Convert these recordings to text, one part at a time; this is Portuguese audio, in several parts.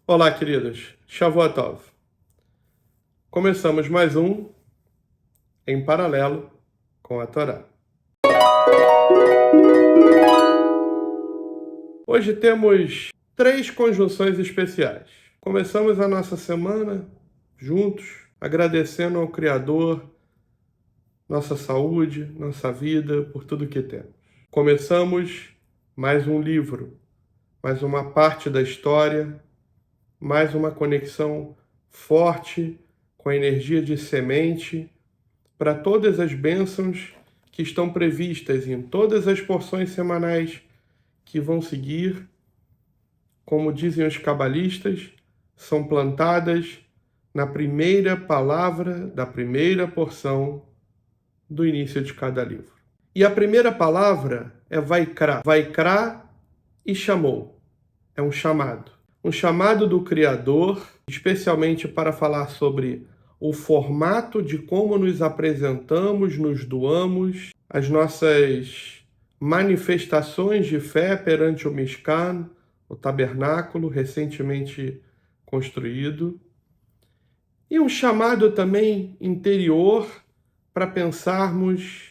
Olá, queridos. Shavua Tov. Começamos mais um em paralelo com a Torá. Hoje temos 3 conjunções especiais. Começamos a nossa semana juntos, agradecendo ao Criador nossa saúde, nossa vida, por tudo que temos. Começamos mais um livro, mais uma parte da história, mais uma conexão forte com a energia de semente para todas as bênçãos que estão previstas em todas as porções semanais que vão seguir, como dizem os cabalistas, são plantadas na primeira palavra da primeira porção do início de cada livro. E a primeira palavra é Vaikra. Vaikra e chamou. É um chamado. Um chamado do Criador, especialmente para falar sobre o formato de como nos apresentamos, nos doamos, as nossas manifestações de fé perante o Mishkan, o tabernáculo recentemente construído, e um chamado também interior para pensarmos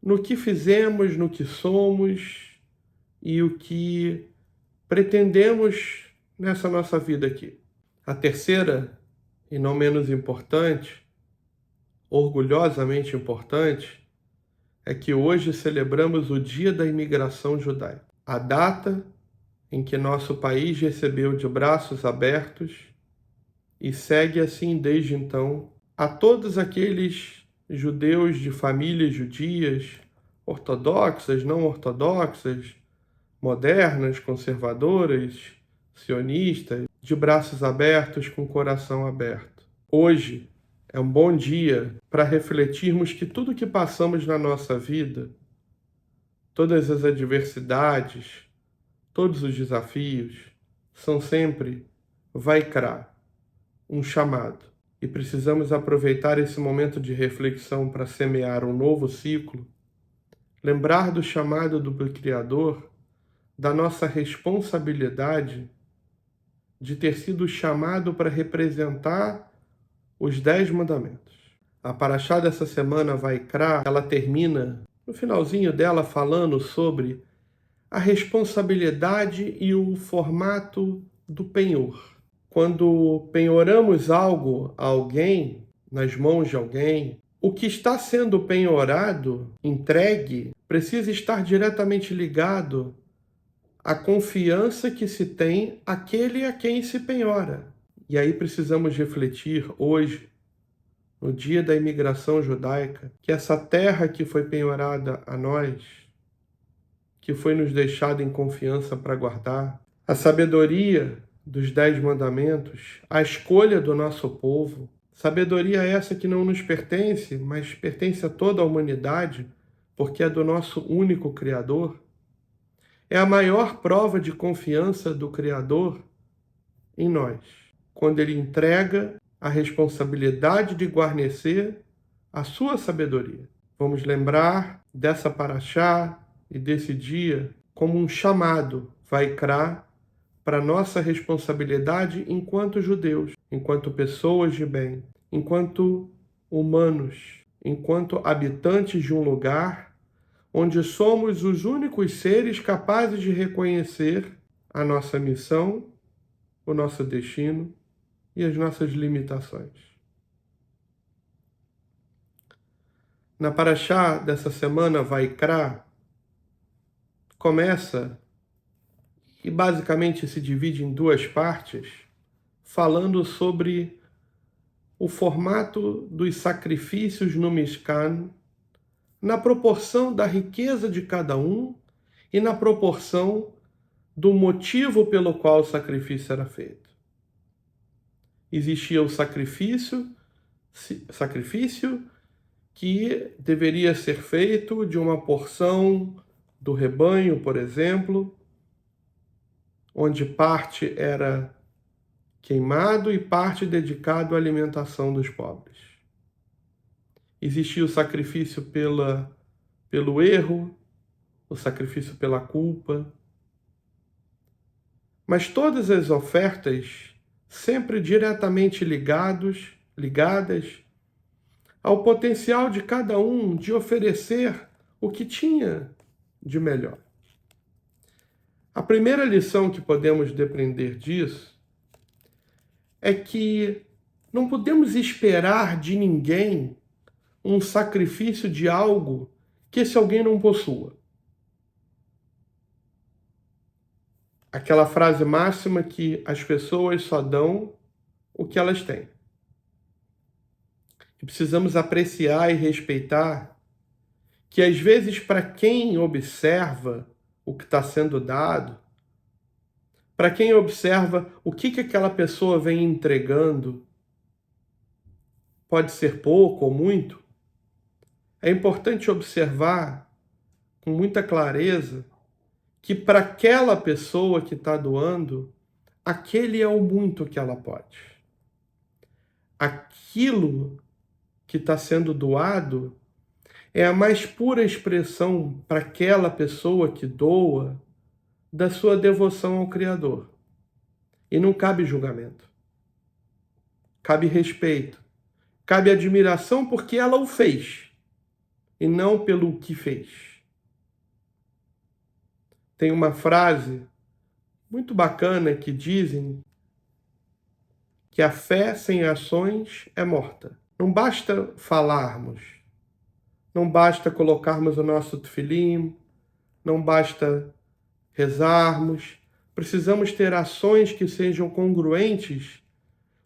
no que fizemos, no que somos e o que pretendemos nessa nossa vida aqui. A terceira, e não menos importante, orgulhosamente importante, é que hoje celebramos o Dia da Imigração Judaica, a data em que nosso país recebeu de braços abertos e segue assim desde então a todos aqueles judeus de famílias judias, ortodoxas, não ortodoxas, modernas, conservadoras, sionistas, de braços abertos, com o coração aberto. Hoje é um bom dia para refletirmos que tudo que passamos na nossa vida, todas as adversidades, todos os desafios, são sempre Vaikra, um chamado. E precisamos aproveitar esse momento de reflexão para semear um novo ciclo, lembrar do chamado do Criador, da nossa responsabilidade de ter sido chamado para representar os 10 mandamentos. A paraxá dessa semana, Vaikra, ela termina, no finalzinho dela, falando sobre a responsabilidade e o formato do penhor. Quando penhoramos algo a alguém, nas mãos de alguém, o que está sendo penhorado, entregue, precisa estar diretamente ligado à confiança que se tem àquele a quem se penhora. E aí precisamos refletir hoje, no dia da imigração judaica, que essa terra que foi penhorada a nós, que foi nos deixada em confiança para guardar, a sabedoria dos 10 mandamentos, a escolha do nosso povo, sabedoria essa que não nos pertence, mas pertence a toda a humanidade, porque é do nosso único Criador, é a maior prova de confiança do Criador em nós, quando Ele entrega a responsabilidade de guarnecer a sua sabedoria. Vamos lembrar dessa paraxá e desse dia como um chamado, Vaikra, para nossa responsabilidade enquanto judeus, enquanto pessoas de bem, enquanto humanos, enquanto habitantes de um lugar onde somos os únicos seres capazes de reconhecer a nossa missão, o nosso destino e as nossas limitações. Na paraxá dessa semana, Vaikra, começa e basicamente se divide em 2 partes, falando sobre o formato dos sacrifícios no Mishkan, na proporção da riqueza de cada um e na proporção do motivo pelo qual o sacrifício era feito. Existia o sacrifício que deveria ser feito de uma porção do rebanho, por exemplo, onde parte era queimado e parte dedicado à alimentação dos pobres. Existia o sacrifício pelo erro, o sacrifício pela culpa. mas todas as ofertas sempre diretamente ligadas ao potencial de cada um de oferecer o que tinha de melhor. A primeira lição que podemos depreender disso é que não podemos esperar de ninguém um sacrifício de algo que esse alguém não possua. Aquela frase máxima que as pessoas só dão o que elas têm. E precisamos apreciar e respeitar que, às vezes, para quem observa o que está sendo dado, para quem observa o que aquela pessoa vem entregando, pode ser pouco ou muito, é importante observar com muita clareza que para aquela pessoa que está doando, aquele é o muito que ela pode. Aquilo que está sendo doado é a mais pura expressão para aquela pessoa que doa da sua devoção ao Criador. E não cabe julgamento. Cabe respeito. Cabe admiração porque ela o fez e não pelo que fez. Tem uma frase muito bacana que dizem que a fé sem ações é morta. Não basta falarmos, não basta colocarmos o nosso tefilim, não basta rezarmos. Precisamos ter ações que sejam congruentes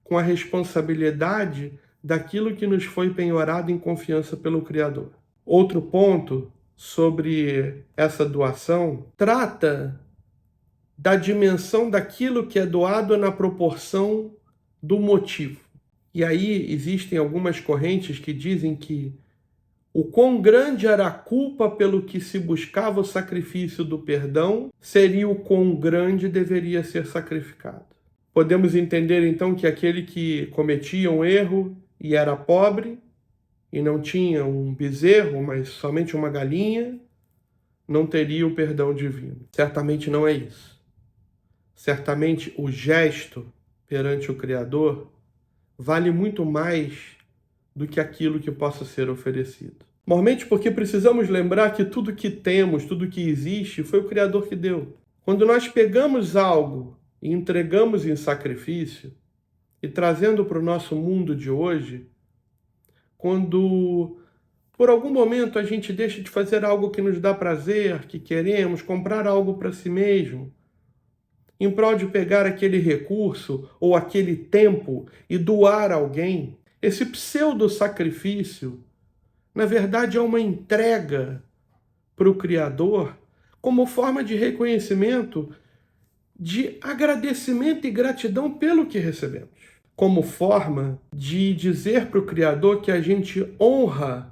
com a responsabilidade daquilo que nos foi penhorado em confiança pelo Criador. Outro ponto sobre essa doação trata da dimensão daquilo que é doado na proporção do motivo. E aí existem algumas correntes que dizem que o quão grande era a culpa pelo que se buscava o sacrifício do perdão, seria o quão grande deveria ser sacrificado. Podemos entender então que aquele que cometia um erro e era pobre, e não tinha um bezerro, mas somente uma galinha, não teria o perdão divino. Certamente não é isso. Certamente o gesto perante o Criador vale muito mais do que aquilo que possa ser oferecido. Normalmente porque precisamos lembrar que tudo que temos, tudo que existe, foi o Criador que deu. Quando nós pegamos algo e entregamos em sacrifício, e trazendo para o nosso mundo de hoje, quando por algum momento a gente deixa de fazer algo que nos dá prazer, que queremos, comprar algo para si mesmo, em prol de pegar aquele recurso ou aquele tempo e doar a alguém, esse pseudo-sacrifício, na verdade, é uma entrega para o Criador como forma de reconhecimento, de agradecimento e gratidão pelo que recebemos. Como forma de dizer para o Criador que a gente honra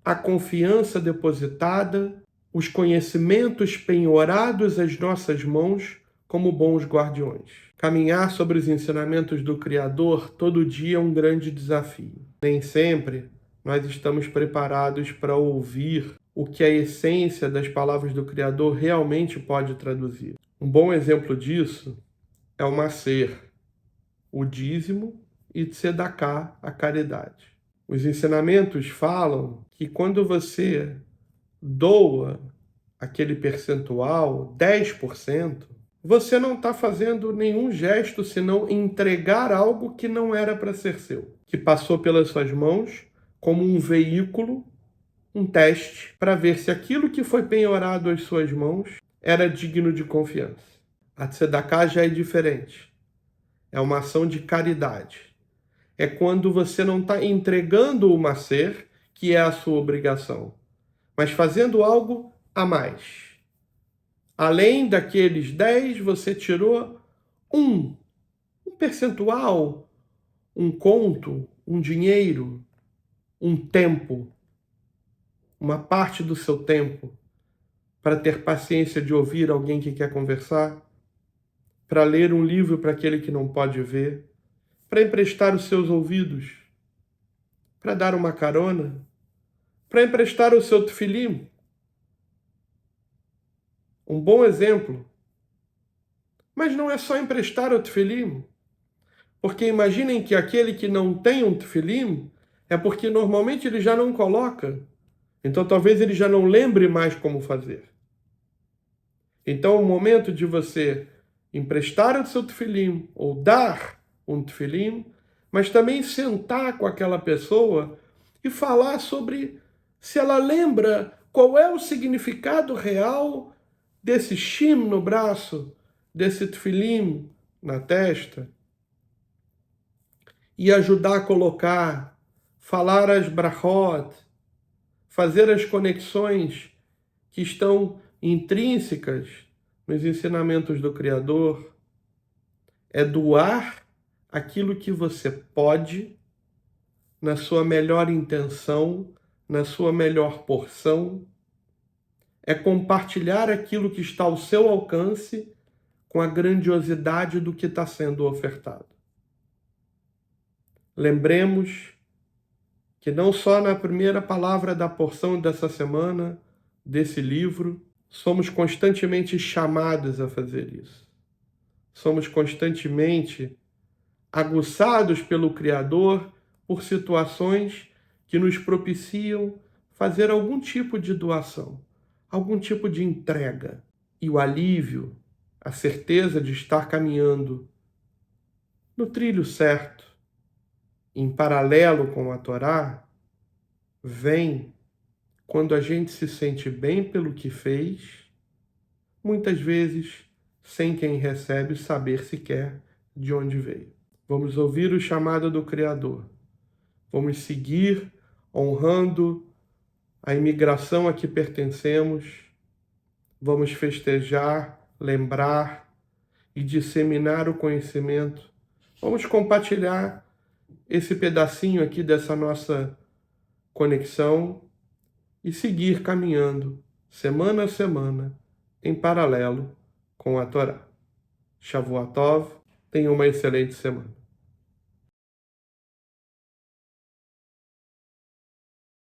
a confiança depositada, os conhecimentos penhorados às nossas mãos como bons guardiões. Caminhar sobre os ensinamentos do Criador todo dia é um grande desafio. Nem sempre nós estamos preparados para ouvir o que a essência das palavras do Criador realmente pode traduzir. Um bom exemplo disso é o macer, o dízimo e tzedaká, a caridade. Os ensinamentos falam que quando você doa aquele percentual, 10%, você não está fazendo nenhum gesto senão entregar algo que não era para ser seu, que passou pelas suas mãos como um veículo, um teste, para ver se aquilo que foi penhorado às suas mãos era digno de confiança. A tzedaká já é diferente. É uma ação de caridade. É quando você não está entregando o macer, que é a sua obrigação, mas fazendo algo a mais. Além daqueles 10, você tirou um percentual, um conto, um dinheiro, um tempo, uma parte do seu tempo, para ter paciência de ouvir alguém que quer conversar, para ler um livro para aquele que não pode ver, para emprestar os seus ouvidos, para dar uma carona, para emprestar o seu tefilim. Um bom exemplo Mas não é só emprestar o tefilim, porque imaginem que aquele que não tem um tefilim é porque normalmente ele já não coloca. Então talvez ele já não lembre mais como fazer. Então o momento de você emprestar o seu tefilim ou dar um tefilim, mas também sentar com aquela pessoa e falar sobre se ela lembra qual é o significado real desse shim no braço, desse tefilim na testa, e ajudar a colocar, falar as brachot, fazer as conexões que estão intrínsecas nos ensinamentos do Criador, é doar aquilo que você pode, na sua melhor intenção, na sua melhor porção, é compartilhar aquilo que está ao seu alcance com a grandiosidade do que está sendo ofertado. Lembremos que não só na primeira palavra da porção dessa semana, desse livro, somos constantemente chamados a fazer isso. Somos constantemente aguçados pelo Criador por situações que nos propiciam fazer algum tipo de doação, algum tipo de entrega. E o alívio, a certeza de estar caminhando no trilho certo, em paralelo com a Torá, vem quando a gente se sente bem pelo que fez, muitas vezes sem quem recebe saber sequer de onde veio. Vamos ouvir o chamado do Criador. Vamos seguir honrando a imigração a que pertencemos. Vamos festejar, lembrar e disseminar o conhecimento. Vamos compartilhar esse pedacinho aqui dessa nossa conexão e seguir caminhando, semana a semana, em paralelo com a Torá. Shavuot Tov, tenha uma excelente semana.